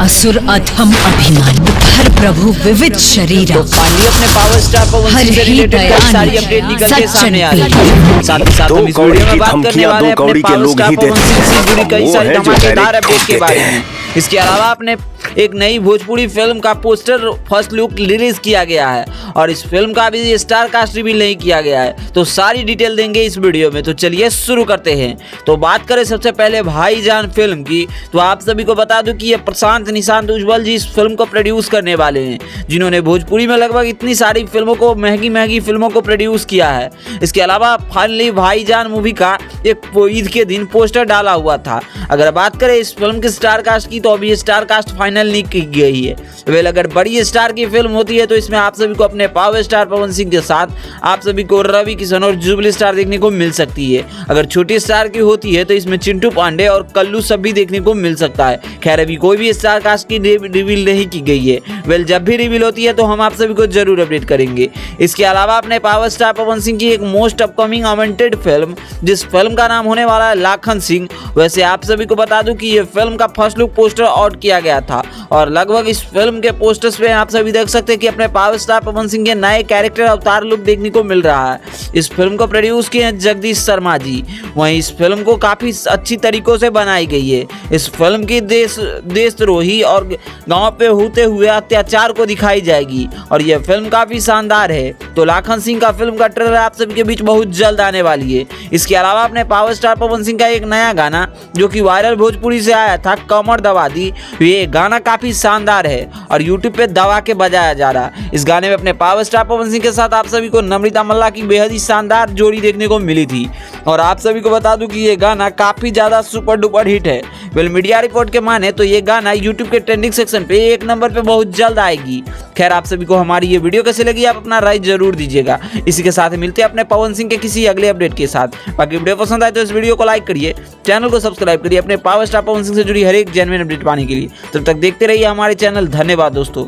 असुर अधम अभिमान, हर प्रभु विविध शरीर, तो फाइनली अपने पावर स्टार पवन सिंह से रिलेटेड कई सारी अपडेट निकल के सामने आ रही है। साथ ही साथ हम इस वीडियो में बात करने वाले हैं अपने पावर स्टार पवन सिंह से जुड़ी कई सारी धमाकेदार अपडेट के बारे में। इसके अलावा अपने एक नई भोजपुरी फिल्म का पोस्टर फर्स्ट लुक रिलीज किया गया है और इस फिल्म का अभी स्टार कास्ट रिवील नहीं किया गया है, तो सारी डिटेल देंगे इस वीडियो में। तो चलिए शुरू करते हैं। तो बात करें सबसे पहले भाईजान फिल्म की, तो आप सभी को बता दूं कि ये प्रशांत निशांत उज्ज्वल जी इस फिल्म को प्रोड्यूस करने वाले हैं, जिन्होंने भोजपुरी में लगभग इतनी सारी फिल्मों को महंगी फिल्मों को प्रोड्यूस किया है। इसके अलावा फाइनली भाईजान मूवी का एक ईद के दिन पोस्टर डाला हुआ था। अगर बात करें इस फिल्म के स्टार कास्ट की, तो अभी स्टार कास्ट फाइनल नहीं की गई है। वेल, अगर बड़ी स्टार की फिल्म होती है तो इसमें आप सभी को अपने पावर स्टार पवन सिंह के साथ आप सभी को रवि किशन और जुबली स्टार देखने को मिल सकती है। अगर छोटी स्टार की होती है तो इसमें चिंटू पांडे और कल्लू सब भी देखने को मिल सकता है। खैर, अभी कोई भी स्टार कास्ट की रिवील नहीं की गई है। वेल, जब भी रिवील होती है तो हम आप सभी को जरूर अपडेट करेंगे। इसके अलावा अपने पावर स्टार पवन सिंह की एक मोस्ट अपकमिंग अमेंटेड फिल्म, जिस फिल्म का नाम होने वाला है लाखन सिंह। वैसे आप सभी को बता दूं कि ये फिल्म का फर्स्ट लुक पोस्टर आउट किया गया था और लगभग इस फिल्म के पोस्टर्स पे आप सभी देख सकते हैं कि अपने पावर स्टार पवन सिंह के नए कैरेक्टर अवतार लुक देखने को मिल रहा है। इस फिल्म को प्रोड्यूस किए हैं जगदीश शर्मा जी। वहीं इस फिल्म को काफ़ी अच्छी तरीकों से बनाई गई है। इस फिल्म की देशद्रोही और गांव पे होते हुए अत्याचार को दिखाई जाएगी और यह फिल्म काफ़ी शानदार है। तो लाखन सिंह का फिल्म का ट्रेलर आप सभी के बीच बहुत जल्द आने वाली है। इसके अलावा अपने पावर स्टार पवन सिंह का एक नया गाना जो कि वायरल भोजपुरी से आया था, कमर दबा दी, ये गाना काफ़ी शानदार है और यूट्यूब पे दबा के बजाया जा रहा है। इस गाने में अपने पावर स्टार पवन सिंह के साथ आप सभी को नम्रता मल्ला की बेहद ही शानदार जोड़ी देखने को मिली थी और आप सभी को बता दूं कि ये गाना काफ़ी ज़्यादा सुपर डुपर हिट है। वेल, मीडिया रिपोर्ट के माने तो ये गाना यूट्यूब के ट्रेंडिंग सेक्शन पे एक नंबर पे बहुत जल्द आएगी। खैर, आप सभी को हमारी ये वीडियो कैसे लगी आप अपना राय जरूर दीजिएगा। इसी के साथ मिलते हैं अपने पवन सिंह के किसी अगले अपडेट के साथ। बाकी वीडियो पसंद आए तो इस वीडियो को लाइक करिए, चैनल को सब्सक्राइब करिए अपने पावर स्टार पवन सिंह से जुड़ी हर एक जेन्युइन अपडेट पाने के लिए। तब तक देखते रहिए हमारे चैनल। धन्यवाद दोस्तों।